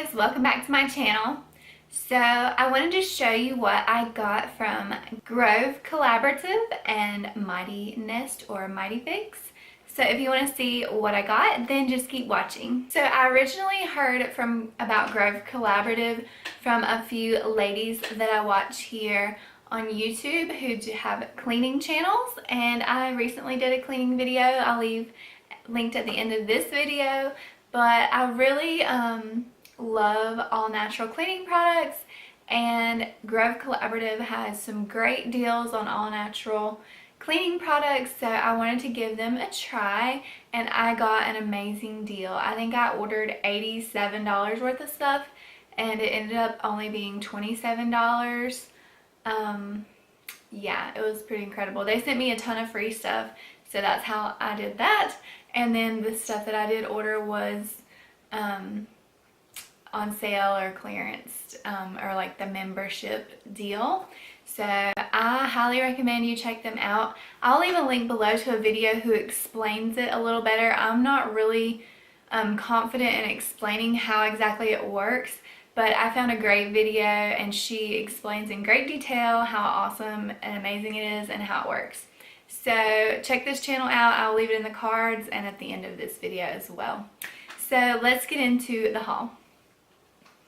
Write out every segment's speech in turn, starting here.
guys, welcome back to my channel. So I wanted to show you what I got from Grove Collaborative and Mighty Nest or Mighty Fix. So if you want to see what I got, then just keep watching. So I originally heard about Grove Collaborative from a few ladies that I watch here on YouTube who do have cleaning channels, and I recently did a cleaning video. I'll leave linked at the end of this video. But I really love all natural cleaning products, and Grove Collaborative has some great deals on all natural cleaning products, so I wanted to give them a try, and I got an amazing deal. I think I ordered $87 worth of stuff, and it ended up only being $27. Yeah, it was pretty incredible. They sent me a ton of free stuff, so that's how I did that. And then the stuff that I did order was on sale or clearance, or like the membership deal. So I highly recommend you check them out. I'll leave a link below to a video who explains it a little better. I'm not really confident in explaining how exactly it works, but I found a great video and she explains in great detail how awesome and amazing it is and how it works. So check this channel out. I'll leave it in the cards and at the end of this video as well. So let's get into the haul.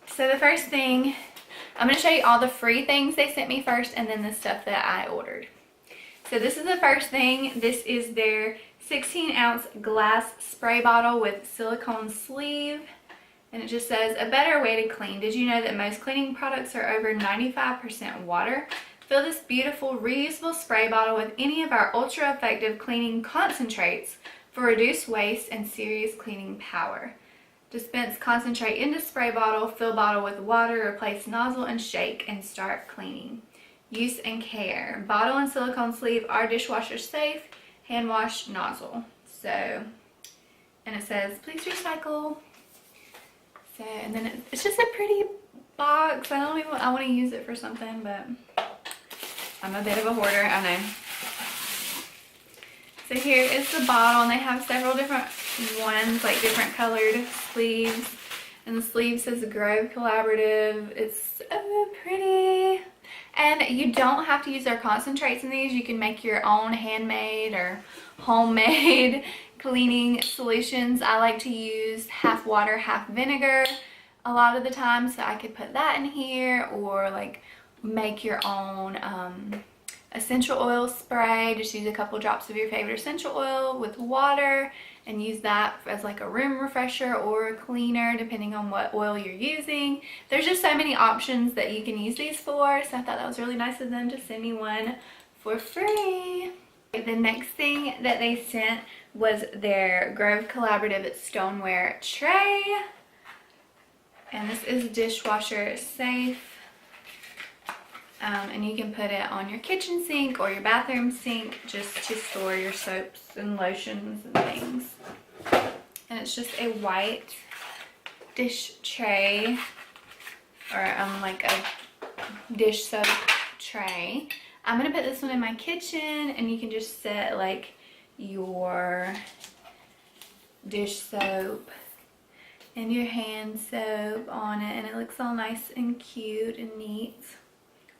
So the first thing, I'm going to show you all the free things they sent me first, and then the stuff that I ordered. So this is the first thing. This is their 16-ounce glass spray bottle with silicone sleeve. And it just says, a better way to clean. Did you know that most cleaning products are over 95% water? Fill this beautiful reusable spray bottle with any of our ultra effective cleaning concentrates for reduced waste and serious cleaning power. Dispense concentrate into spray bottle, fill bottle with water, replace nozzle and shake, and start cleaning. Use and care. Bottle and silicone sleeve are dishwasher safe. Hand wash nozzle. So, and it says, please recycle. So, and then it's just a pretty box. I want to use it for something, but I'm a bit of a hoarder, I know. So here is the bottle, and they have several different ones, like different colored sleeves. And the sleeve says Grove Collaborative. It's so pretty. And you don't have to use their concentrates in these. You can make your own handmade or homemade cleaning solutions. I like to use half water, half vinegar a lot of the time, so I could put that in here, or like make your own essential oil spray. Just use a couple drops of your favorite essential oil with water and use that as like a room refresher or a cleaner, depending on what oil you're using. There's just so many options that you can use these for, so I thought that was really nice of them to send me one for free. The next thing that they sent was their Grove Collaborative Stoneware Tray, and this is dishwasher safe. And you can put it on your kitchen sink or your bathroom sink just to store your soaps and lotions and things. And it's just a white dish tray, or like a dish soap tray. I'm going to put this one in my kitchen, and you can just set like your dish soap and your hand soap on it, and it looks all nice and cute and neat.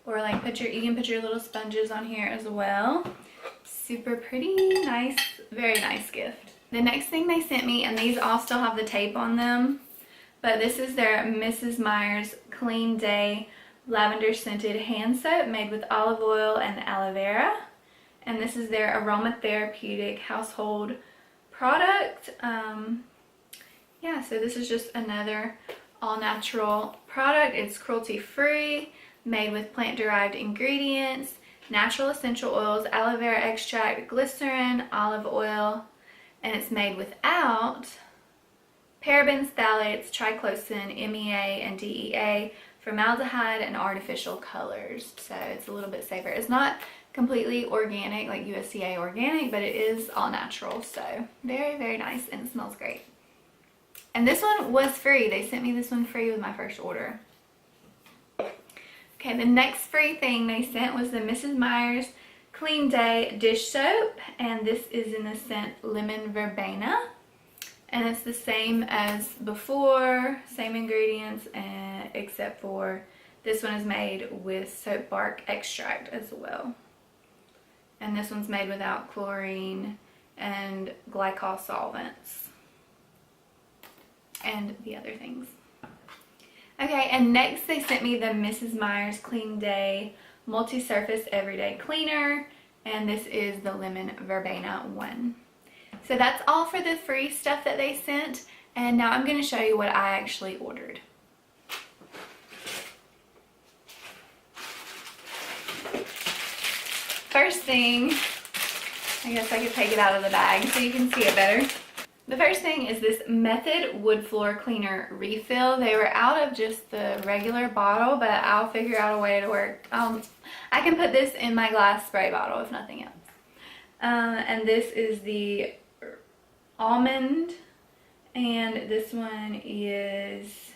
Or like you can put your little sponges on here as well. Super pretty, nice, very nice gift. The next thing they sent me, and these all still have the tape on them, but this is their Mrs. Meyer's Clean Day Lavender Scented Hand Soap made with olive oil and aloe vera. And this is their aromatherapeutic household product. Yeah, so this is just another all-natural product. It's cruelty-free, made with plant-derived ingredients, natural essential oils, aloe vera extract, glycerin, olive oil, and it's made without parabens, phthalates, triclosan, MEA, and DEA, formaldehyde, and artificial colors. So it's a little bit safer. It's not completely organic, like USDA organic, but it is all natural. So very, very nice, and it smells great. And this one was free. They sent me this one free with my first order. Okay, the next free thing they sent was the Mrs. Meyer's Clean Day dish soap, and this is in the scent Lemon Verbena. And it's the same as before, same ingredients, except for this one is made with soap bark extract as well. And this one's made without chlorine and glycol solvents and the other things. Okay, and next they sent me the Mrs. Meyer's Clean Day Multi-Surface Everyday Cleaner, and this is the Lemon Verbena one. So that's all for the free stuff that they sent, and now I'm going to show you what I actually ordered. First thing, I guess I could take it out of the bag so you can see it better. The first thing is this Method Wood Floor Cleaner Refill. They were out of just the regular bottle, but I'll figure out a way to work. I can put this in my glass spray bottle if nothing else. And this is the almond, and this one is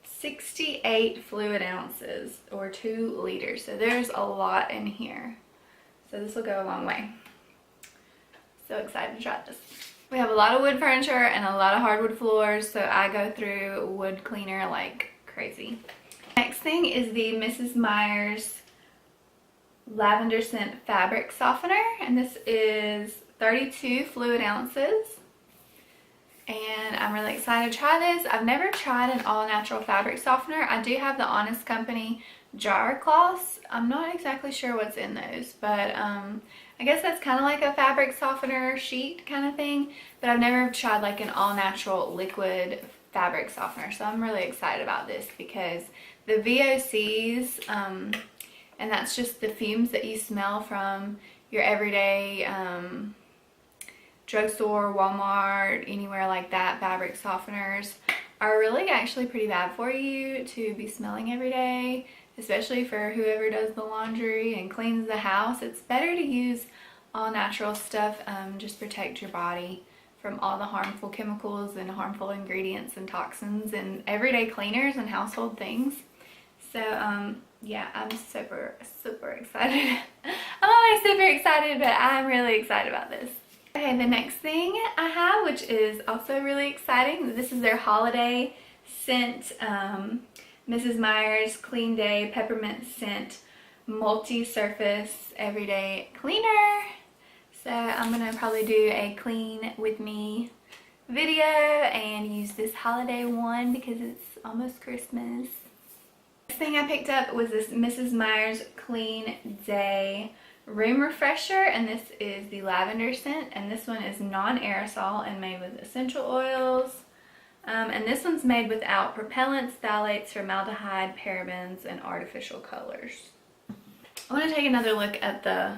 68 fluid ounces or 2 liters. So there's a lot in here. So this will go a long way. So excited to try this. We have a lot of wood furniture and a lot of hardwood floors, so I go through wood cleaner like crazy. Next thing is the Mrs. Meyer's Lavender Scent Fabric Softener, and this is 32 fluid ounces. And I'm really excited to try this. I've never tried an all-natural fabric softener. I do have the Honest Company jar cloths. I'm not exactly sure what's in those, but I guess that's kind of like a fabric softener sheet kind of thing, but I've never tried like an all-natural liquid fabric softener. So I'm really excited about this because the VOCs, and that's just the fumes that you smell from your everyday drugstore, Walmart, anywhere like that, fabric softeners are really actually pretty bad for you to be smelling every day, especially for whoever does the laundry and cleans the house. It's better to use all natural stuff, just protect your body from all the harmful chemicals and harmful ingredients and toxins and everyday cleaners and household things. So yeah, I'm super excited. I'm always super excited, but I'm really excited about this. Okay, the next thing I have, which is also really exciting, this is their holiday scent, Mrs. Meyer's Clean Day Peppermint Scent Multi-Surface Everyday Cleaner. So I'm going to probably do a clean with me video and use this holiday one because it's almost Christmas. Next thing I picked up was this Mrs. Meyer's Clean Day Room Refresher, and this is the lavender scent, and this one is non-aerosol and made with essential oils. And this one's made without propellants, phthalates, formaldehyde, parabens, and artificial colors. I want to take another look at the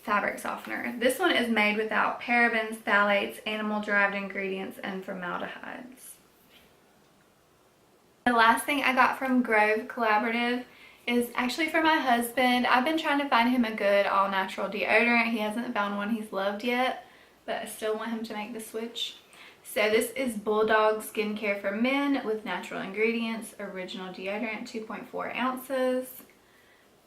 fabric softener. This one is made without parabens, phthalates, animal-derived ingredients, and formaldehydes. The last thing I got from Grove Collaborative is actually for my husband. I've been trying to find him a good all-natural deodorant. He hasn't found one he's loved yet, but I still want him to make the switch. So this is Bulldog Skincare for Men with natural ingredients, original deodorant, 2.4 ounces.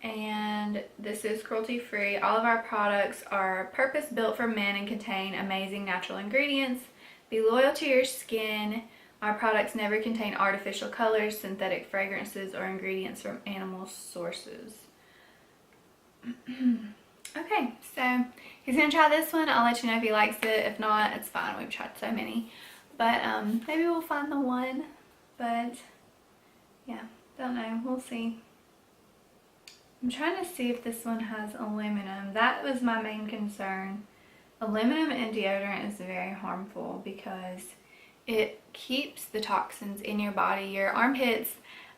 And this is cruelty-free. All of our products are purpose-built for men and contain amazing natural ingredients. Be loyal to your skin. Our products never contain artificial colors, synthetic fragrances, or ingredients from animal sources. Okay, so he's going to try this one. I'll let you know if he likes it. If not, it's fine. We've tried so many. But maybe we'll find the one. But yeah, don't know. We'll see. I'm trying to see if this one has aluminum. That was my main concern. Aluminum in deodorant is very harmful because it keeps the toxins in your body. Your armpits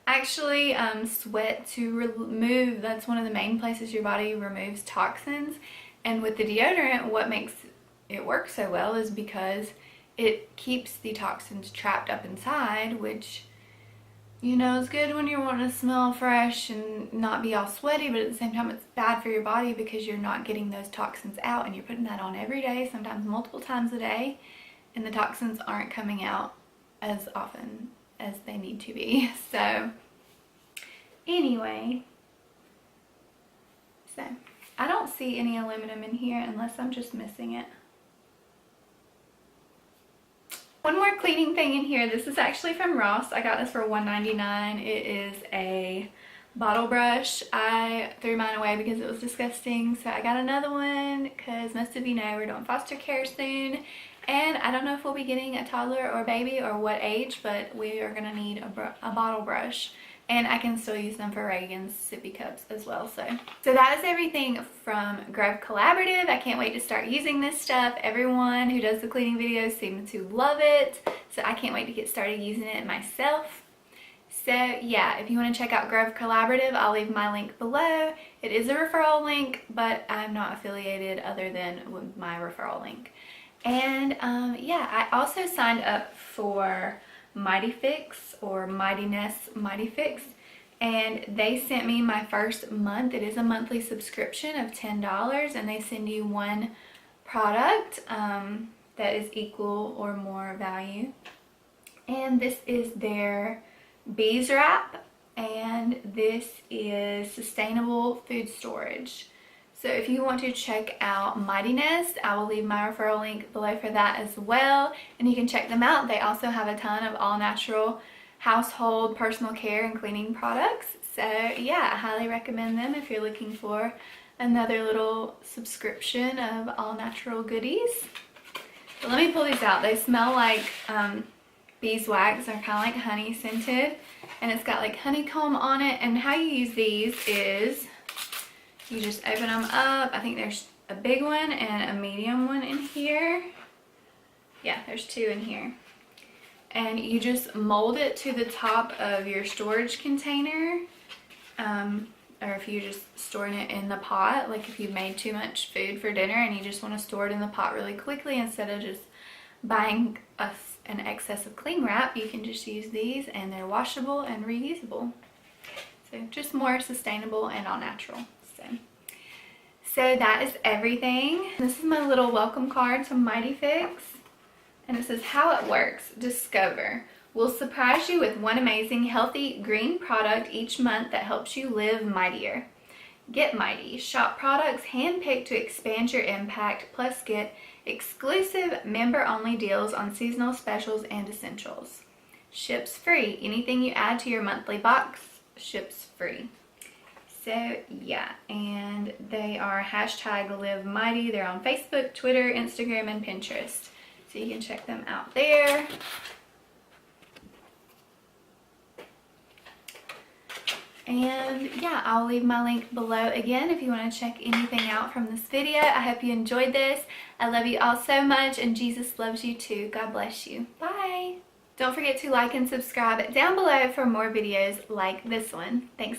actually sweat to remove, that's one of the main places your body removes toxins. And with the deodorant, what makes it work so well is because it keeps the toxins trapped up inside, which, you know, is good when you're wanting to smell fresh and not be all sweaty, but at the same time it's bad for your body because you're not getting those toxins out, and you're putting that on every day, sometimes multiple times a day, and the toxins aren't coming out as often as they need to be. So anyway, so I don't see any aluminum in here unless I'm just missing it. One more cleaning thing in here. This is actually from Ross. I got this for $1.99. It is a bottle brush. I threw mine away because it was disgusting, so I got another one because most of you know we're doing foster care soon, and I don't know if we'll be getting a toddler or baby or what age, but we are gonna need a bottle brush, and I can still use them for Reagan's sippy cups as well. So that is everything from Grove Collaborative. I can't wait to start using this stuff. Everyone who does the cleaning videos seems to love it, so I can't wait to get started using it myself. So yeah, if you want to check out Grove Collaborative, I'll leave my link below. It is a referral link, but I'm not affiliated other than with my referral link. And yeah, I also signed up for Mighty Fix or Mightiness Mighty Fix, and they sent me my first month. It is a monthly subscription of $10, and they send you one product that is equal or more value. And this is their bees wrap, and this is sustainable food storage. So if you want to check out Mightiness, I will leave my referral link below for that as well, and you can check them out. They also have a ton of all natural household, personal care, and cleaning products. So yeah, I highly recommend them if you're looking for another little subscription of all natural goodies. But let me pull these out. They smell like beeswax. They're kind of like honey scented, and it's got like honeycomb on it. And how you use these is you just open them up. I think there's a big one and a medium one in here. Yeah, there's two in here. And you just mold it to the top of your storage container, or if you're just storing it in the pot, like if you've made too much food for dinner and you just want to store it in the pot really quickly instead of just buying an excess of cling wrap, you can just use these, and they're washable and reusable. So just more sustainable and all natural. So that is everything. This is my little welcome card to Mighty Fix, and it says, how it works. Discover. We'll surprise you with one amazing healthy green product each month that helps you live mightier. Get mighty. Shop products handpicked to expand your impact, plus get exclusive member-only deals on seasonal specials and essentials. Ships free. Anything you add to your monthly box ships free. So yeah, and they are #LiveMighty. They're on Facebook, Twitter, Instagram, and Pinterest. So you can check them out there. And yeah, I'll leave my link below again if you want to check anything out from this video. I hope you enjoyed this. I love you all so much, and Jesus loves you too. God bless you. Bye. Don't forget to like and subscribe down below for more videos like this one. Thanks.